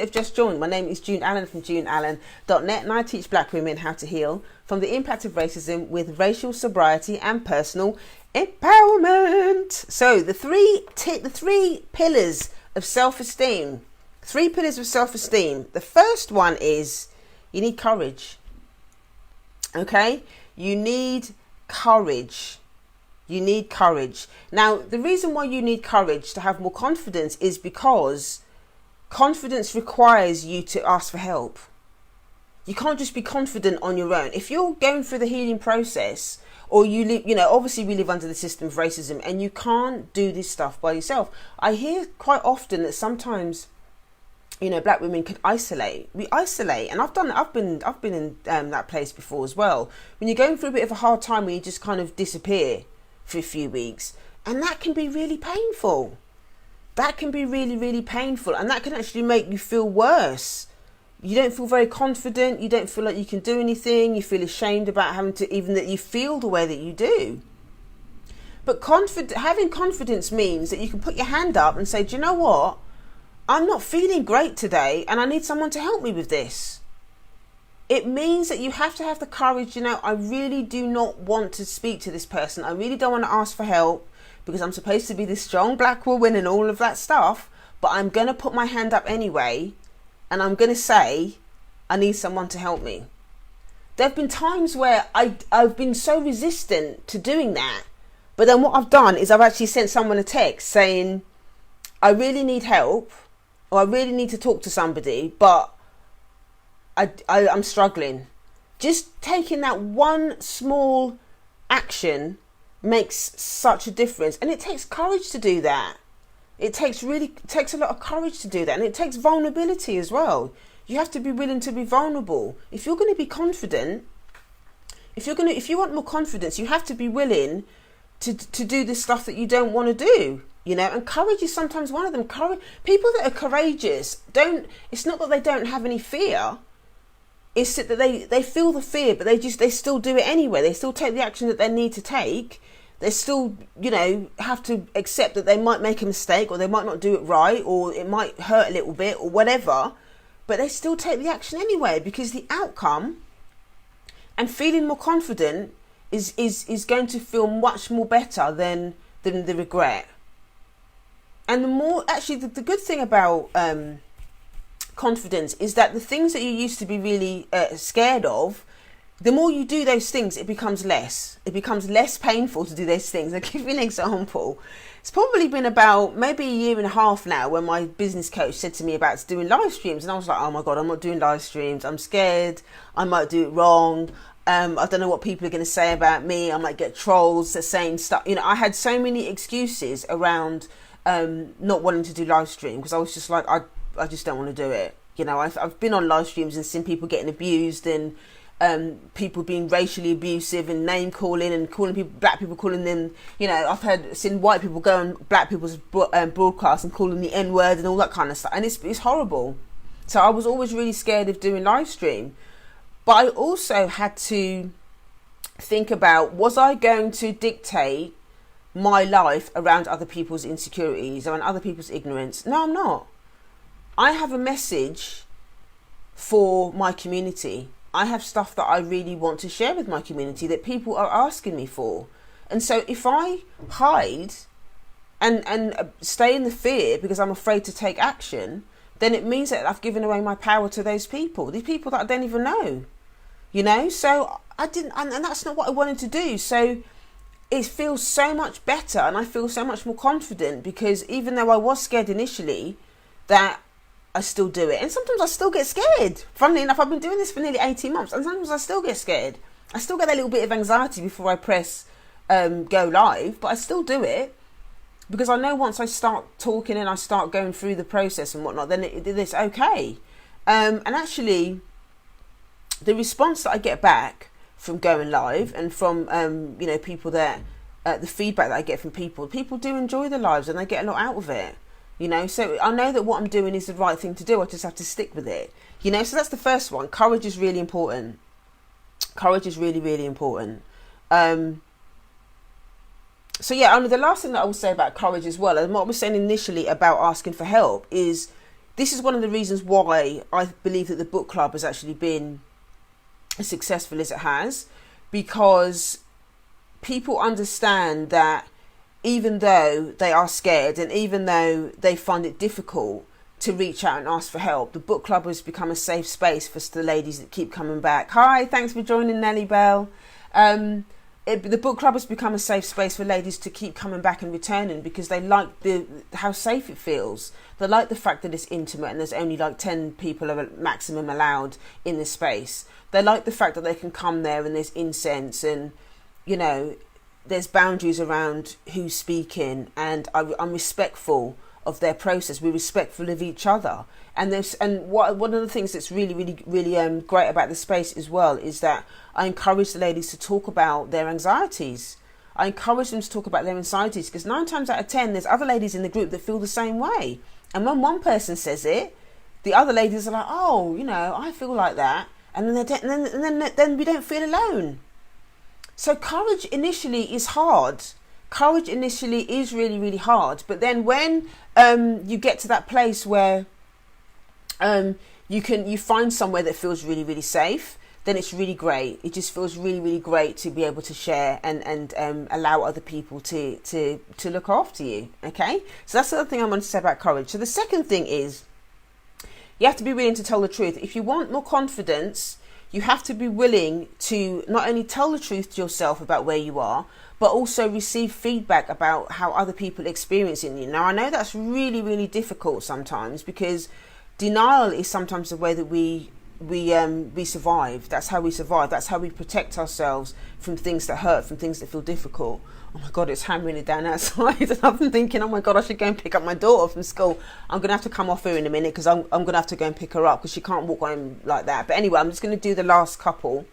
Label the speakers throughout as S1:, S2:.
S1: They've just joined. My name is June Allen from juneallen.net, and I teach black women how to heal from the impact of racism with racial sobriety and personal empowerment. So the three pillars of self-esteem. 3 pillars of self-esteem. The first one is you need courage. Okay? You need courage. You need courage. Now, the reason why you need courage to have more confidence is because confidence requires you to ask for help. You can't just be confident on your own. If you're going through the healing process, or you live, obviously we live under the system of racism, and you can't do this stuff by yourself. I hear quite often that sometimes, black women can isolate. We isolate, and I've been in that place before as well. When you're going through a bit of a hard time, where you just kind of disappear for a few weeks, and that can be really painful. That can be really, really painful, and that can actually make you feel worse. You don't feel very confident. You don't feel like you can do anything. You feel ashamed about having to, even that you feel the way that you do. But having confidence means that you can put your hand up and say, do you know what? I'm not feeling great today, and I need someone to help me with this. It means that you have to have the courage, I really do not want to speak to this person. I really don't want to ask for help, because I'm supposed to be this strong black woman and all of that stuff, but I'm going to put my hand up anyway, and I'm going to say, I need someone to help me. There have been times where I've been so resistant to doing that, but then what I've done is I've actually sent someone a text saying, I really need help, or I really need to talk to somebody, but I'm struggling. Just taking that one small action makes such a difference, and it takes courage to do that. It takes a lot of courage to do that, and it takes vulnerability as well. You have to be willing to be vulnerable. If you're going to be confident, if you want more confidence, you have to be willing to do the stuff that you don't want to do. And courage is sometimes one of them. People that are courageous it's not that they don't have any fear. It's that they feel the fear, but they still do it anyway. They still take the action that they need to take. They still, have to accept that they might make a mistake, or they might not do it right, or it might hurt a little bit, or whatever. But they still take the action anyway, because the outcome and feeling more confident is going to feel much more better than the regret. And the good thing about confidence is that the things that you used to be really scared of, the more you do those things, it becomes less painful to do those things. I'll give you an example. It's probably been about maybe a year and a half now when my business coach said to me about doing live streams, and I was like, oh my God, I'm not doing live streams. I'm scared. I might do it wrong. I don't know what people are going to say about me. I might get trolls saying stuff. I had so many excuses around not wanting to do live stream, because I was just like, I just don't want to do it. I've been on live streams and seen people getting abused, and people being racially abusive and name calling and calling people, black people calling them, I've seen white people go on black people's broadcasts and calling the N-word and all that kind of stuff, and it's horrible. So I was always really scared of doing live stream, but I also had to think about, was I going to dictate my life around other people's insecurities, around other people's ignorance? No, I'm not. I have a message for my community. I have stuff that I really want to share with my community that people are asking me for. And so if I hide and stay in the fear because I'm afraid to take action, then it means that I've given away my power to those people, these people that I don't even know, So I didn't, and that's not what I wanted to do. So it feels so much better, and I feel so much more confident, because even though I was scared initially, that I still do it. And sometimes I still get scared. Funnily enough, I've been doing this for nearly 18 months, and sometimes I still get scared. I still get a little bit of anxiety before I press go live, but I still do it, because I know once I start talking and I start going through the process and whatnot, then it's okay. And actually, the response that I get back from going live and from people that the feedback that I get from people do enjoy the lives, and they get a lot out of it. So I know that what I'm doing is the right thing to do. I just have to stick with it. So that's the first one. Courage is really important. Courage is really, really important. So yeah, the last thing that I will say about courage as well, and what I was saying initially about asking for help, is this is one of the reasons why I believe that the book club has actually been as successful as it has, because people understand that even though they are scared and even though they find it difficult to reach out and ask for help, the book club has become a safe space for the ladies that keep coming back. Hi, thanks for joining, Nellie Bell. The book club has become a safe space for ladies to keep coming back and returning, because they like how safe it feels. They like the fact that it's intimate and there's only like 10 people are maximum allowed in this space. They like the fact that they can come there and there's incense and, you know, there's boundaries around who's speaking, and I'm respectful of their process. We're respectful of each other, and one of the things that's really great about the space as well is that I encourage the ladies to talk about their anxieties. I encourage them to talk about their anxieties, because 9 times out of 10 there's other ladies in the group that feel the same way, and when one person says it, the other ladies are like, oh, you know, I feel like that, and then we don't feel alone. So courage initially is hard. Courage initially is really hard. But then when you get to that place where you find somewhere that feels really safe, then it's really great. It just feels really great to be able to share and allow other people to look after you. Okay? So that's the other thing I want to say about courage. So the second thing is, you have to be willing to tell the truth. If you want more confidence, you have to be willing to not only tell the truth to yourself about where you are, but also receive feedback about how other people are experiencing you. Now, I know that's really difficult sometimes, because denial is sometimes the way that we survive. That's how we survive. That's how we protect ourselves from things that hurt, from things that feel difficult. Oh my God, it's hammering it down outside. And I've been thinking, oh my God, I should go and pick up my daughter from school. I'm going to have to come off here in a minute, because I'm going to have to go and pick her up, because she can't walk home like that. But anyway, I'm just going to do the last couple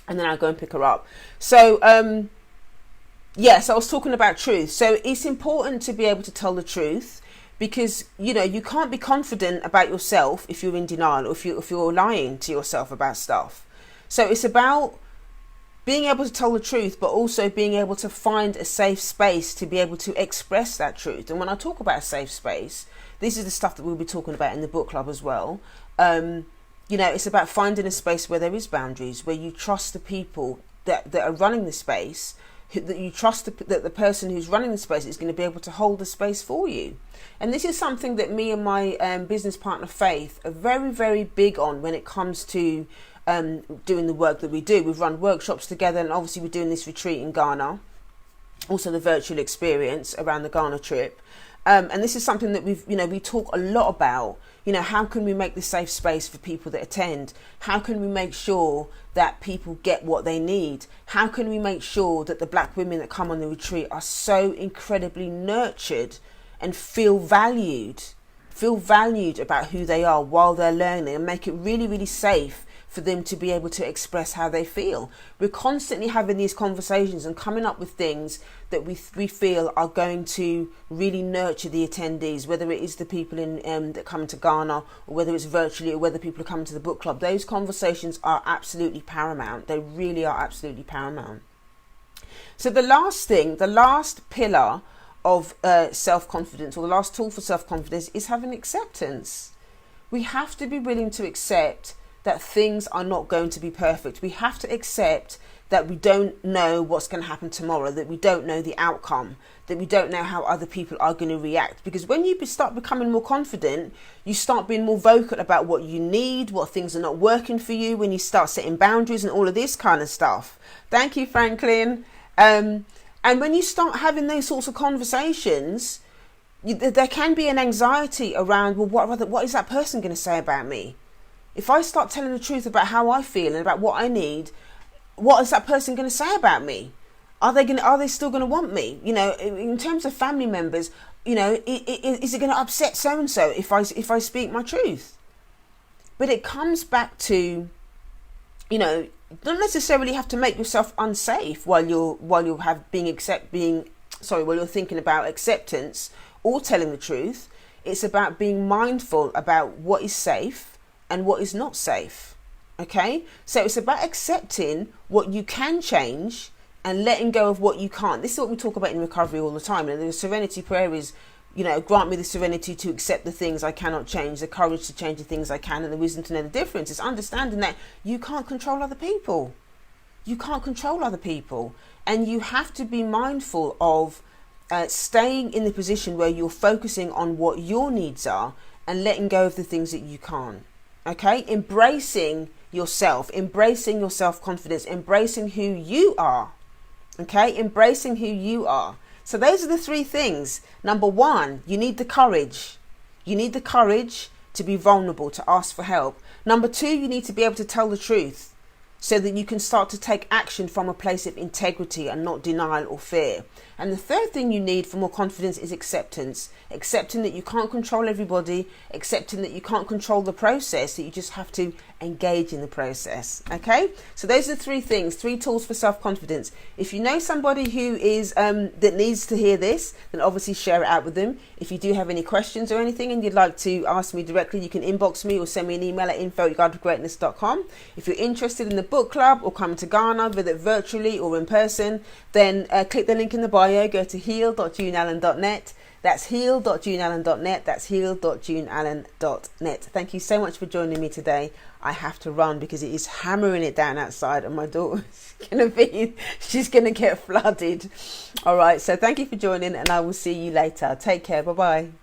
S1: and then I'll go and pick her up. So, yes, I was talking about truth. So it's important to be able to tell the truth, because, you know, you can't be confident about yourself if you're in denial, or if you're lying to yourself about stuff. So it's about being able to tell the truth, but also being able to find a safe space to be able to express that truth. And when I talk about a safe space, this is the stuff that we'll be talking about in the book club as well. You know, it's about finding a space where there is boundaries, where you trust the people that are running the space, that you trust that the person who's running the space is going to be able to hold the space for you. And this is something that me and my business partner Faith are very big on when it comes to doing the work that we do. We've run workshops together, and obviously we're doing this retreat in Ghana, also the virtual experience around the Ghana trip. And this is something that we talk a lot about. You know, how can we make this safe space for people that attend? How can we make sure that people get what they need? How can we make sure that the black women that come on the retreat are so incredibly nurtured and feel valued about who they are while they're learning, and make it really safe for them to be able to express how they feel? We're constantly having these conversations and coming up with things that we feel are going to really nurture the attendees, whether it is the people that come to Ghana, or whether it's virtually, or whether people are coming to the book club. Those conversations are absolutely paramount. They really are absolutely paramount. So the last pillar of self-confidence, or the last tool for self-confidence, is having acceptance. We have to be willing to accept that things are not going to be perfect. We have to accept that we don't know what's going to happen tomorrow, that we don't know the outcome, that we don't know how other people are going to react. Because when you start becoming more confident, you start being more vocal about what you need, what things are not working for you, when you start setting boundaries and all of this kind of stuff. Thank you, Franklin. And when you start having those sorts of conversations, there can be an anxiety around, well, what is that person going to say about me? If I start telling the truth about how I feel and about what I need, what is that person going to say about me? Are they still going to want me? You know, in terms of family members, you know, is it going to upset so and so if I speak my truth? But it comes back to, you know, you don't necessarily have to make yourself unsafe while you're thinking about acceptance or telling the truth. It's about being mindful about what is safe and what is not safe. Okay, so it's about accepting what you can change and letting go of what you can't. This is what we talk about in recovery all the time. And the serenity prayer is you know, grant me the serenity to accept the things I cannot change, the courage to change the things I can, and the wisdom to know the difference. It's understanding that you can't control other people. You can't control other people. And you have to be mindful of staying in the position where you're focusing on what your needs are and letting go of the things that you can't. Okay? Embracing yourself, embracing your self-confidence, embracing who you are. Okay? Embracing who you are. So those are the three things. Number one, you need the courage. You need the courage to be vulnerable, to ask for help. Number two, you need to be able to tell the truth so that you can start to take action from a place of integrity and not denial or fear. And the third thing you need for more confidence is acceptance. Accepting that you can't control everybody, accepting that you can't control the process, that you just have to engage in the process. Okay? So those are three things, three tools for self-confidence. If you know somebody who is that needs to hear this, then obviously share it out with them. If you do have any questions or anything and you'd like to ask me directly, you can inbox me or send me an email at info@guideforgreatness.com. If you're interested in the book club or coming to Ghana, whether virtually or in person, then click the link in the bio, go to heal.juneallen.net. That's heal.juneallen.net. That's heal.juneallen.net. Thank you so much for joining me today. I have to run because it is hammering it down outside and my daughter's she's going to get flooded. All right. So thank you for joining and I will see you later. Take care. Bye-bye.